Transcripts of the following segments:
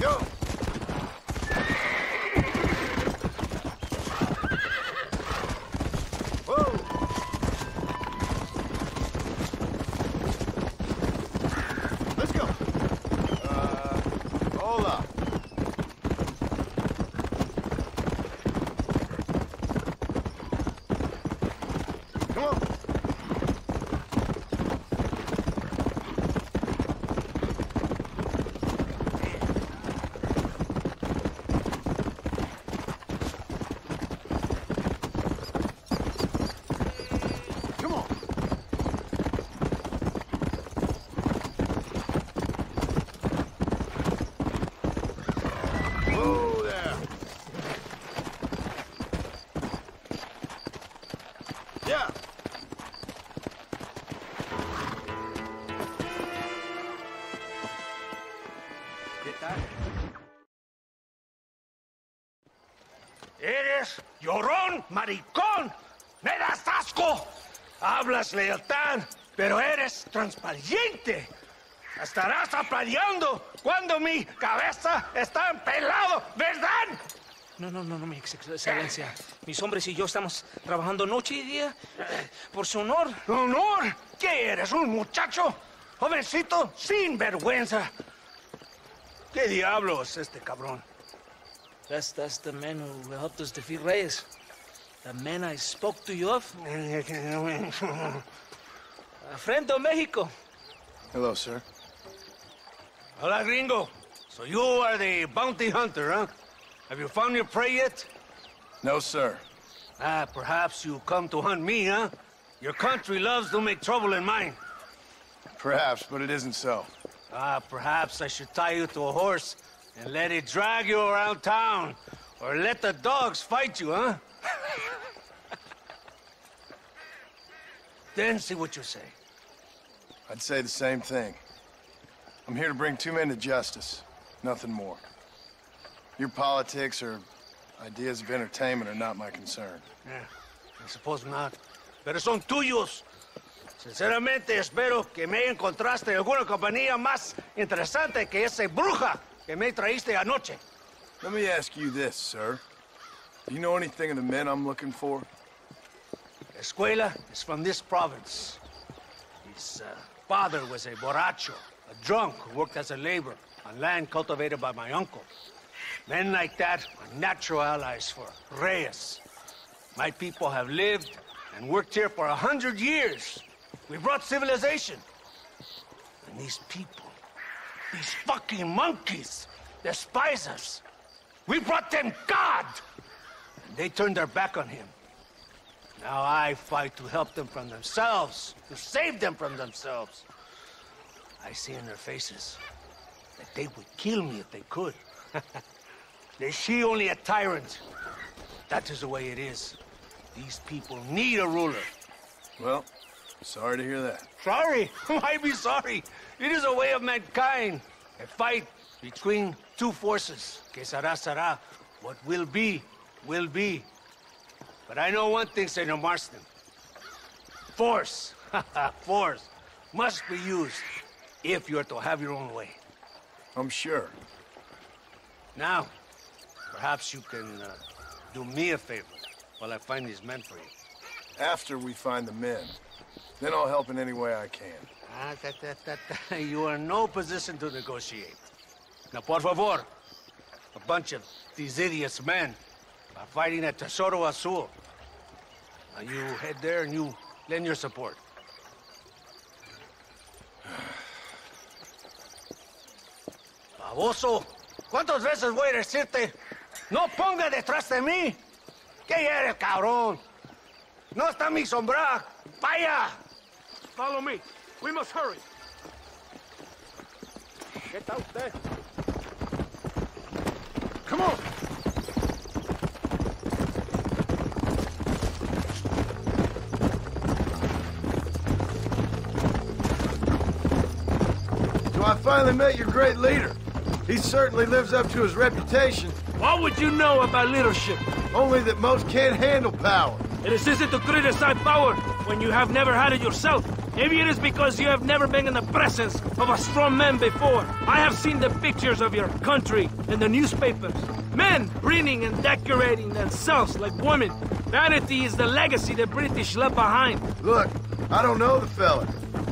Go! ¡Eres llorón, maricón! ¡Me das asco! Hablas lealtad, pero eres transparente. Estarás aplaudiendo cuando mi cabeza está empelado, ¿verdad? No, mi excelencia. Mis hombres y yo estamos trabajando noche y día por su honor. ¿Honor? ¿Qué eres, un muchacho? Jovencito, sin vergüenza. ¿Qué diablos es este cabrón? That's the man who helped us defeat Reyes. The man I spoke to you of. Friend of Mexico. Hello, sir. Hola, gringo. So you are the bounty hunter, huh? Have you found your prey yet? No, sir. Perhaps you come to hunt me, huh? Your country loves to make trouble in mine. Perhaps, but it isn't so. Perhaps I should tie you to a horse and let it drag you around town. Or let the dogs fight you, huh? Then see what you say. I'd say the same thing. I'm here to bring two men to justice. Nothing more. Your politics or ideas of entertainment are not my concern. Yeah, I suppose not. Pero son tuyos. Sinceramente, espero que me encontraste alguna compañía más interesante que esa bruja que me traíste anoche. Let me ask you this, sir. Do you know anything of the men I'm looking for? Escuela is from this province. His father was a borracho, a drunk who worked as a laborer on land cultivated by my uncle. Men like that are natural allies for Reyes. My people have lived and worked here for 100 years. We brought civilization. And these people, these fucking monkeys, despise us. We brought them God! And they turned their back on him. Now I fight to help them from themselves, to save them from themselves. I see in their faces that they would kill me if they could. They see only a tyrant. That is the way it is. These people need a ruler. Well, sorry to hear that. Sorry? Why be sorry? It is a way of mankind. A fight between two forces. Que será, será. What will be, will be. But I know one thing, Senor Marston. Force, force, must be used if you're to have your own way. I'm sure. Now, perhaps you can do me a favor while I find these men for you. After we find the men, then I'll help in any way I can. You are in no position to negotiate. Now, por favor, a bunch of these idiots men are fighting at Tesoro Azul. Now you head there and you lend your support. Baboso, ¿cuántas veces voy a decirte? No ponga detrás de mí. ¿Qué eres, cabrón? No está mi sombra. Vaya. Follow me. We must hurry. ¿Qué está usted? Come on! So I finally met your great leader. He certainly lives up to his reputation. What would you know about leadership? Only that most can't handle power. It is easy to criticize power when you have never had it yourself. Maybe it is because you have never been in the presence of a strong man before. I have seen the pictures of your country in the newspapers. Men preening and decorating themselves like women. Vanity is the legacy the British left behind. Look, I don't know the fella.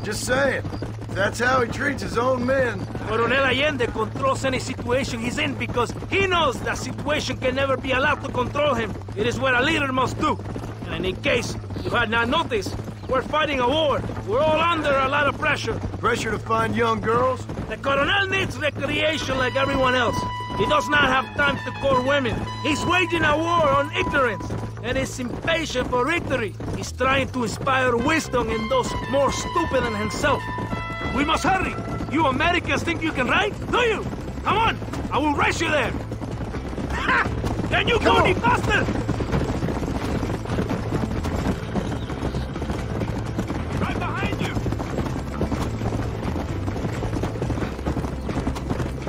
Just saying. That's how he treats his own men. Coronel Allende controls any situation he's in because he knows that situation can never be allowed to control him. It is what a leader must do. And in case you had not noticed, we're fighting a war. We're all under a lot of pressure. Pressure to find young girls? The Coronel needs recreation like everyone else. He does not have time to court women. He's waging a war on ignorance and is impatient for victory. He's trying to inspire wisdom in those more stupid than himself. We must hurry. You Americans think you can ride? Do you? Come on, I will race you there. Ha! Can you go any faster? Right behind you.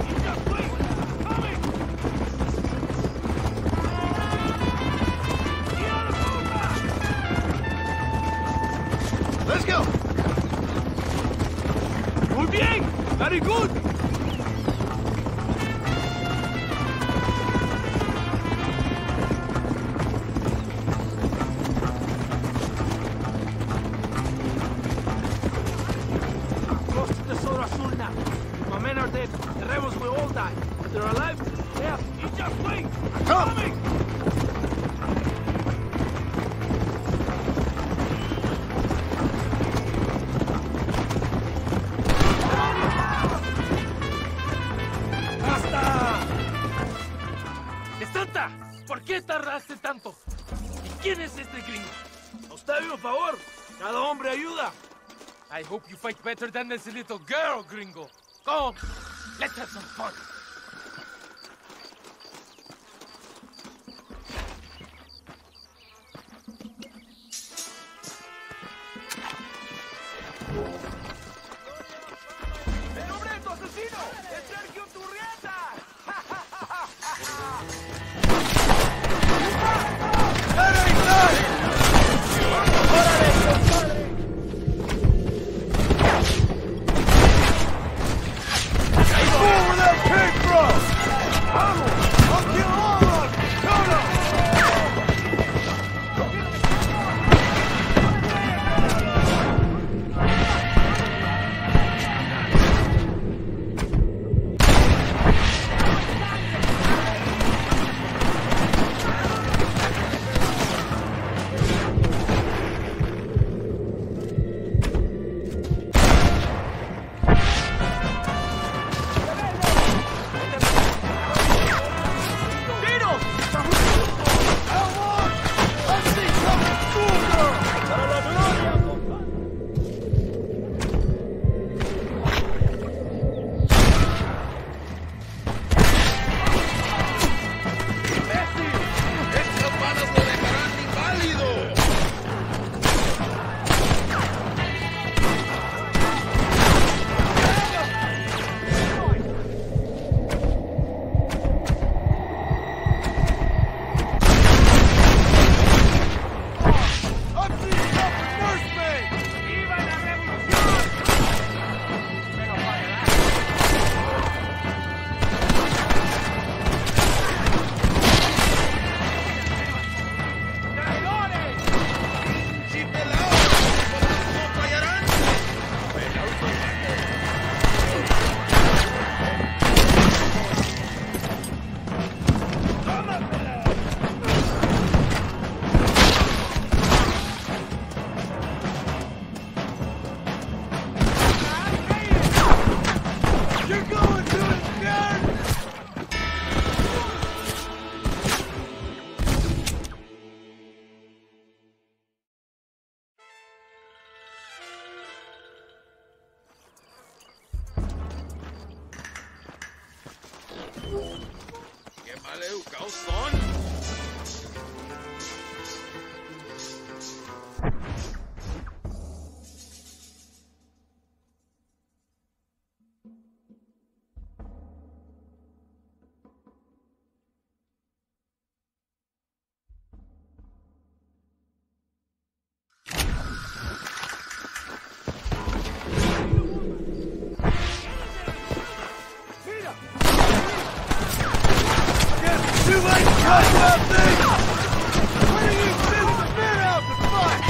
You just wait. Coming. Let's go! Muy bien. Very good. Close to the Solar Azul now. My men are dead. The rebels will all die. If they're alive, yeah, you just wait. I'm coming. ¡Santa! ¿Por qué tardaste tanto? ¿Y quién es este gringo? A usted, por favor. Cada hombre ayuda. I hope you fight better than this little girl, gringo. Come, let's have some fun. ¡El hombre de tu asesino! ¡Es Sergio Turrieta! maleducados son. Too late to cut that thing! Why do you send the men out to fight?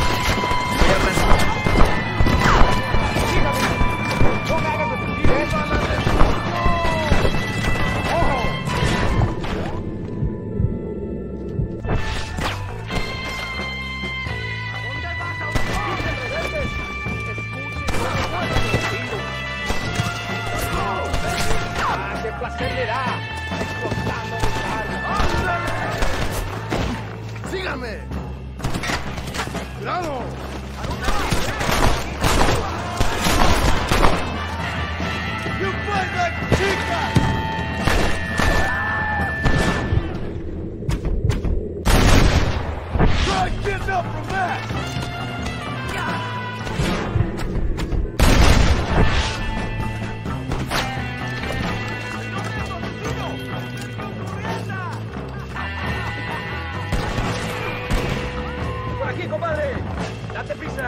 ¡Síganme! ¡Cuidado! ¡You fight like chicas! Try getting up from that! Compadre, date prisa.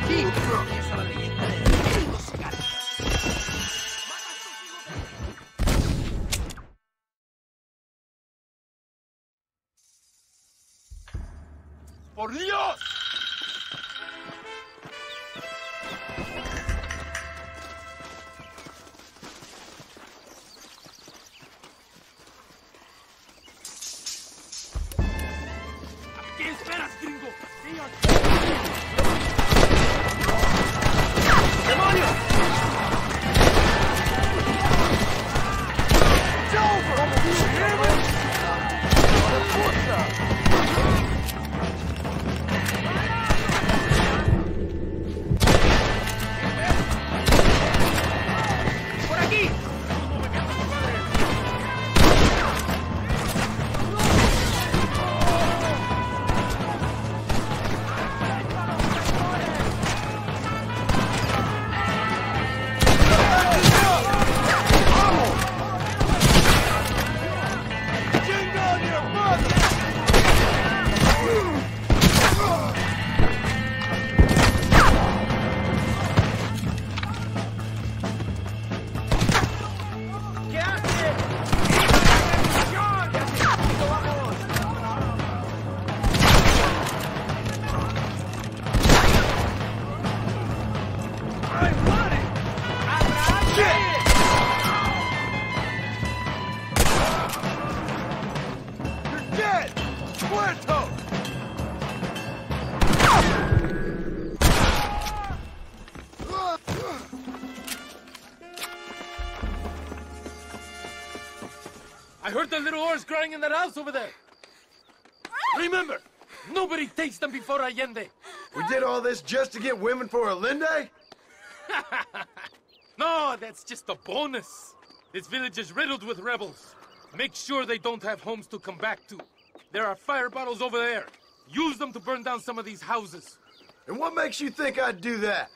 Aquí empieza la leyenda de los cigarros. ¡Por Dios! ¿Qué esperas, gringo? ¡Demonios! ¡Por aquí! ¿Qué hace? ¡Vamos! ¡Ay, madre! You're dead! Muerto! I heard the little oars crying in that house over there. Remember, nobody takes them before Allende. We did all this just to get women for Allende? No, that's just a bonus. This village is riddled with rebels. Make sure they don't have homes to come back to. There are fire bottles over there. Use them to burn down some of these houses. And what makes you think I'd do that?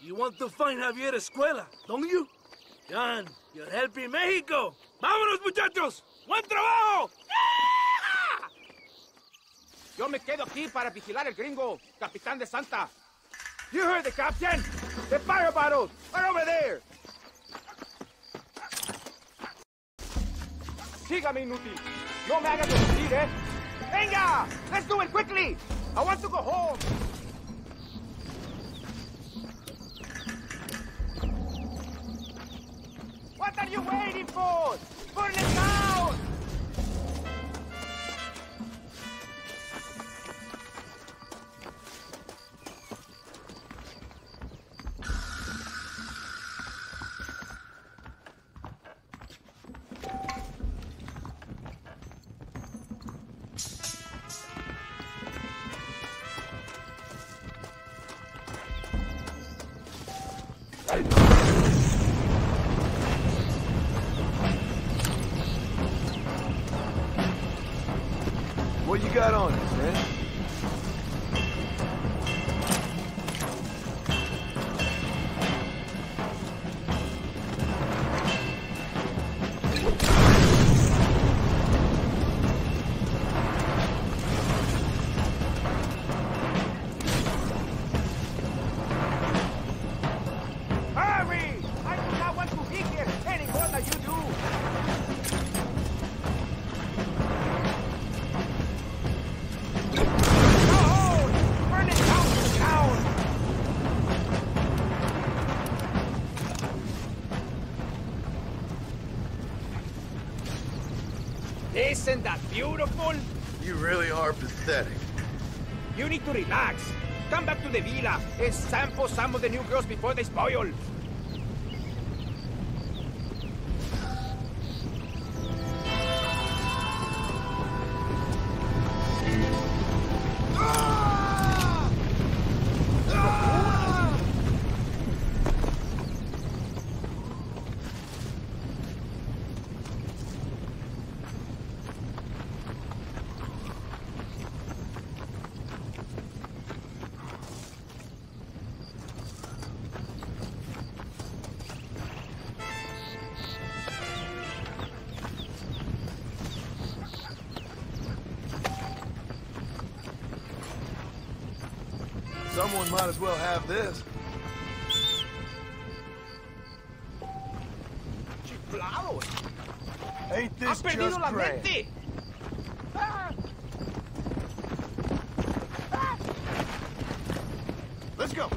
You want to find Javier Escuela, don't you? John, you're helping Mexico. ¡Vámonos, muchachos! ¡Buen trabajo! Yo me quedo aquí para vigilar el gringo, Capitán de Santa. You heard the captain? The fire bottles are over there. Sígame, inútil. No me hagas repetir, ¿eh? Venga, let's do it quickly. I want to go home. What are you waiting for? Burn it down! What you got on us, man? Hurry! I do not want to be here any more than you do. Isn't that beautiful? You really are pathetic. You need to relax. Come back to the villa and sample some of the new girls before they spoil. Someone might as well have this. Chiflados. Ain't ¡Has this perdido just la grand? mente! Ah. Ah. Let's go.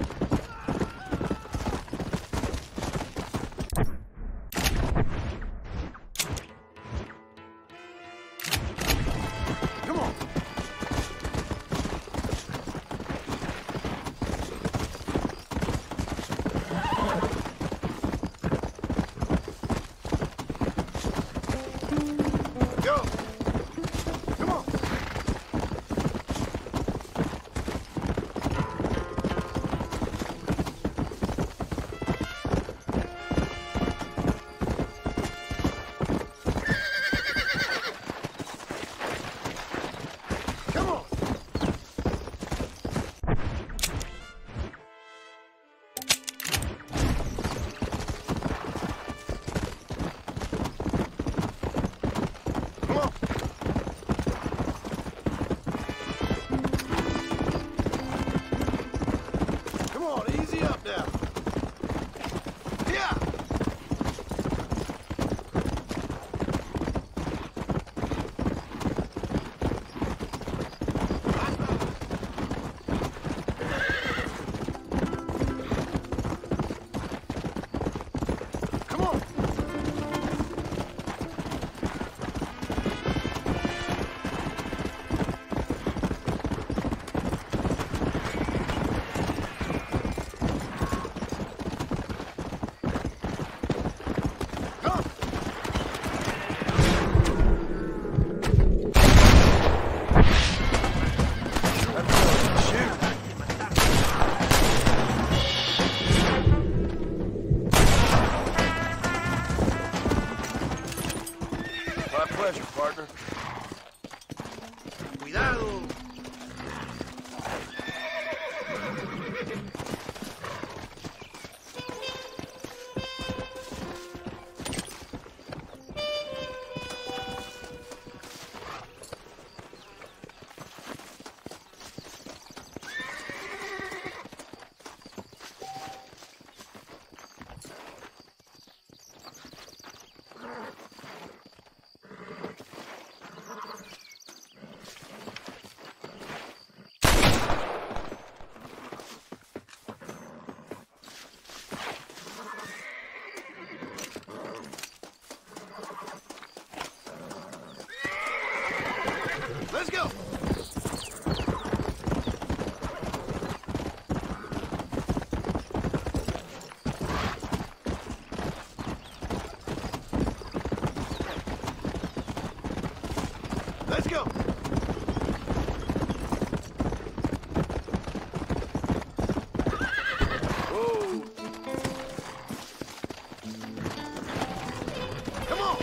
Come on. Go. Come on. Come on. Come on. Come on, easy up now. Yeah. Come on. Come. Shoot. My pleasure, partner. Cuidado. Let's go. Let's go. Whoa. Come on.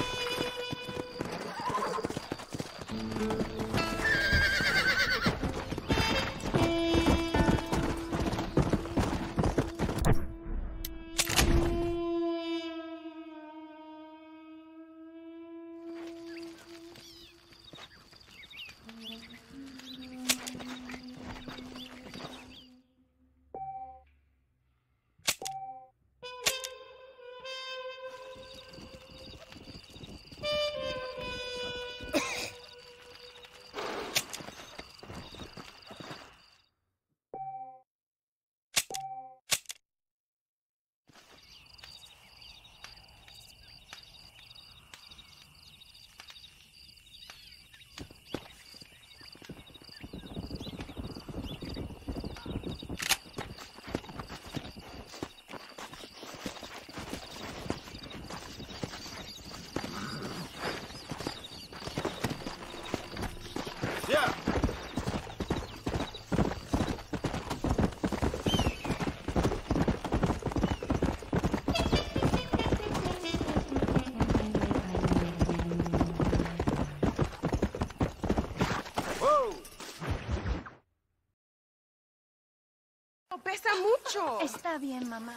mucho. Está bien, mamá.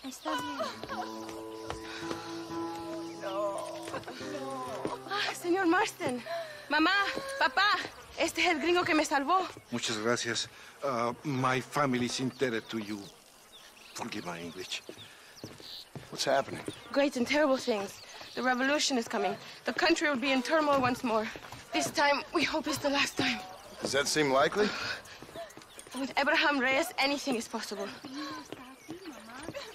Está bien. Señor Marston. Mamá, papá, este es el gringo que me salvó. Muchas gracias. My family is indebted to you. Forgive my English. What's happening? Great and terrible things. The revolution is coming. The country will be in turmoil once more. This time, we hope it's the last time. Does that seem likely? With Abraham Reyes, anything is possible.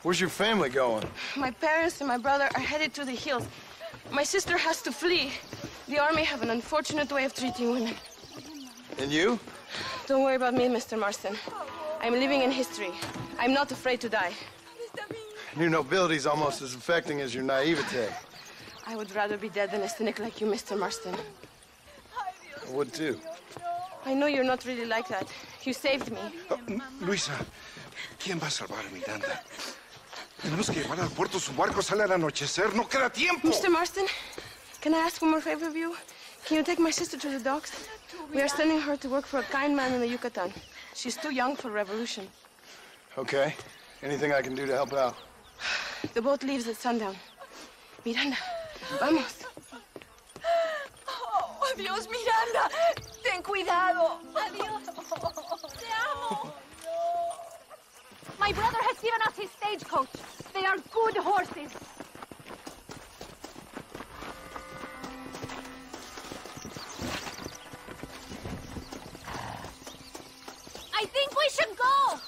Where's your family going? My parents and my brother are headed to the hills. My sister has to flee. The army have an unfortunate way of treating women. And you? Don't worry about me, Mr. Marston. I'm living in history. I'm not afraid to die. Your nobility's almost as affecting as your naivete. I would rather be dead than a cynic like you, Mr. Marston. I would too. I know you're not really like that. You saved me. Luisa, ¿quién va a salvar a Miranda? Tenemos que llevar al puerto. Su barco sale al anochecer. No queda tiempo. Mr. Marston, can I ask one more favor of you? Can you take my sister to the docks? We are sending her to work for a kind man in the Yucatan. She's too young for revolution. Okay. Anything I can do to help out? The boat leaves at sundown. Miranda, vamos. Oh, adiós, Miranda. Ten cuidado. Adiós. Te amo. My brother has given us his stagecoach. They are good horses. I think we should go.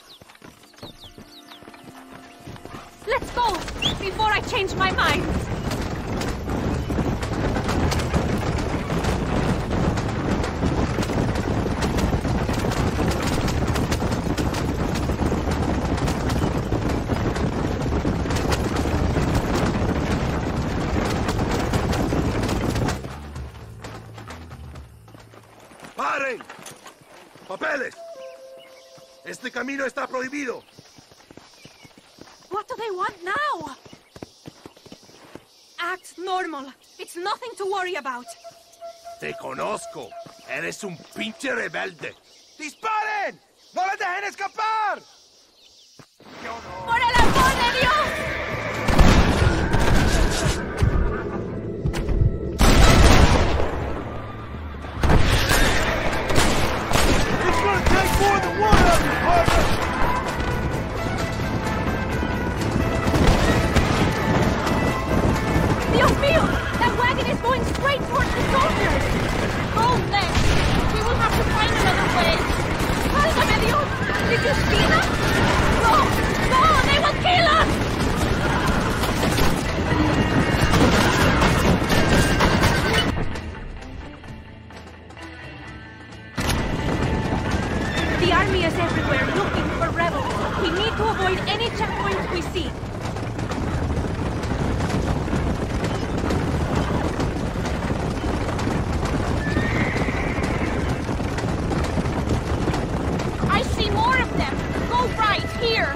Let's go, before I change my mind. ¡Paren! ¡Papeles! Este camino está prohibido. What do they want now? Act normal. It's nothing to worry about. Te conozco. Eres un pinche rebelde. ¡Disparen! ¡No les dejen escapar! ¡Por el amor de Dios! It's gonna take more than one of you, partner! Dios mío! That wagon is going straight towards the soldiers! Go, then! We will have to find another way! Válgame Dios! Did you see them? Go! Go! They will kill us! The army is everywhere looking for rebels. We need to avoid any checkpoints we see. I see more of them. Go right here.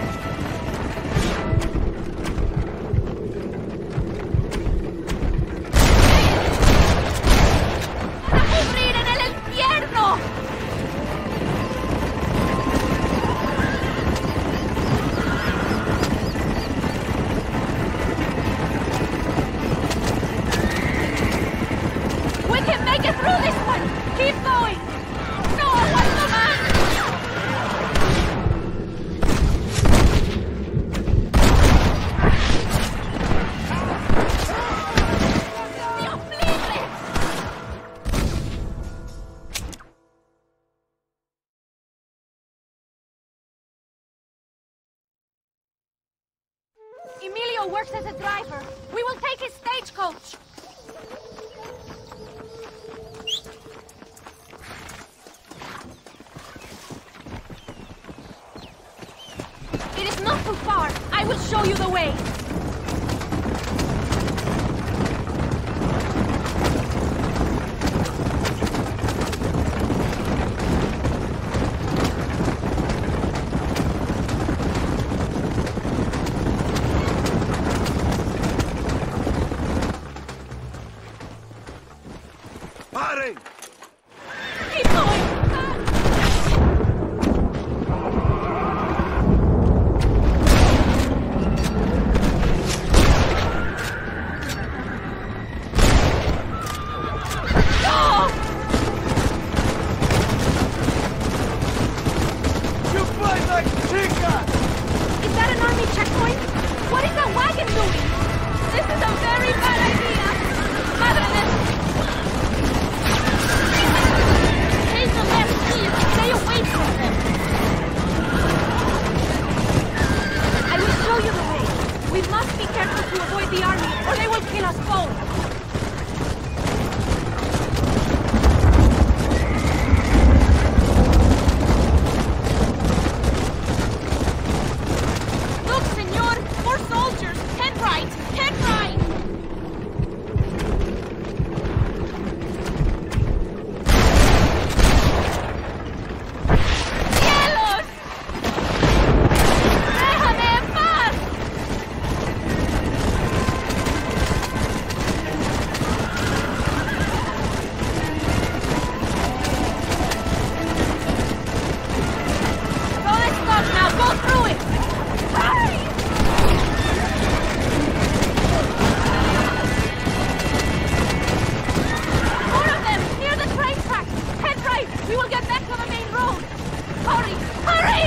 ¡A pudrir en el infierno! We can make it through this one! Keep going! No aguanto más! ¡Dios libre! Emilio works as a driver. We will take his stagecoach. It is not too far. I will show you the way. ¡Paren! Keep going. Be careful to avoid the army, or they will kill us both! Look, senor! More soldiers! Head right! Head right! ¡Cielos! ¡Déjame en paz! Go this spot now! Go through it! Hurry! More of them! Near the train tracks! Head right! We will get back to the main road! Hurry! Hurry!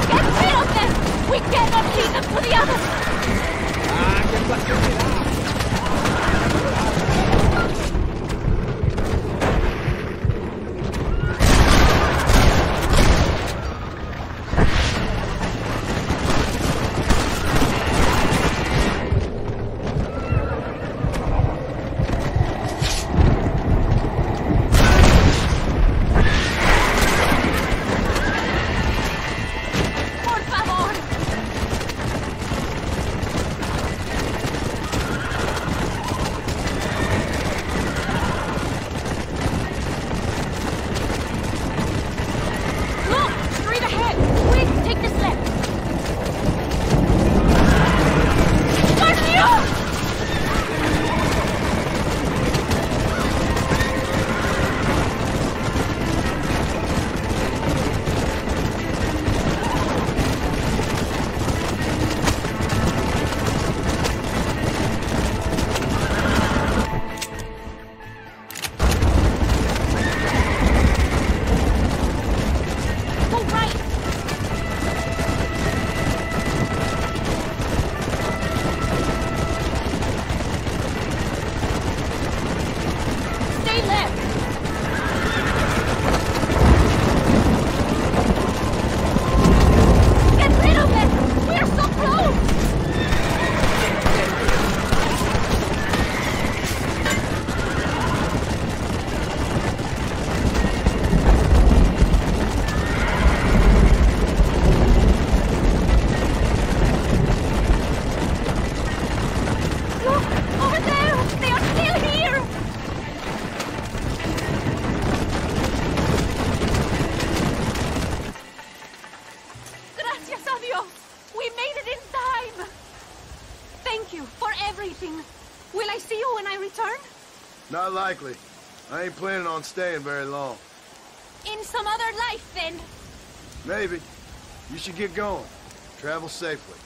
Get rid of them! We cannot lead them to the others! Por favor! Look! Straight ahead! Quick! Take this left! Por Dios! Go right! Stay left! Get rid of them! We're so close! Look! Over there! They are still here! Gracias a Dios! We made it in time! Thank you for everything. Will I see you when I return? Not likely. I ain't planning on staying very long. In some other life, then. Maybe. You should get going. Travel safely.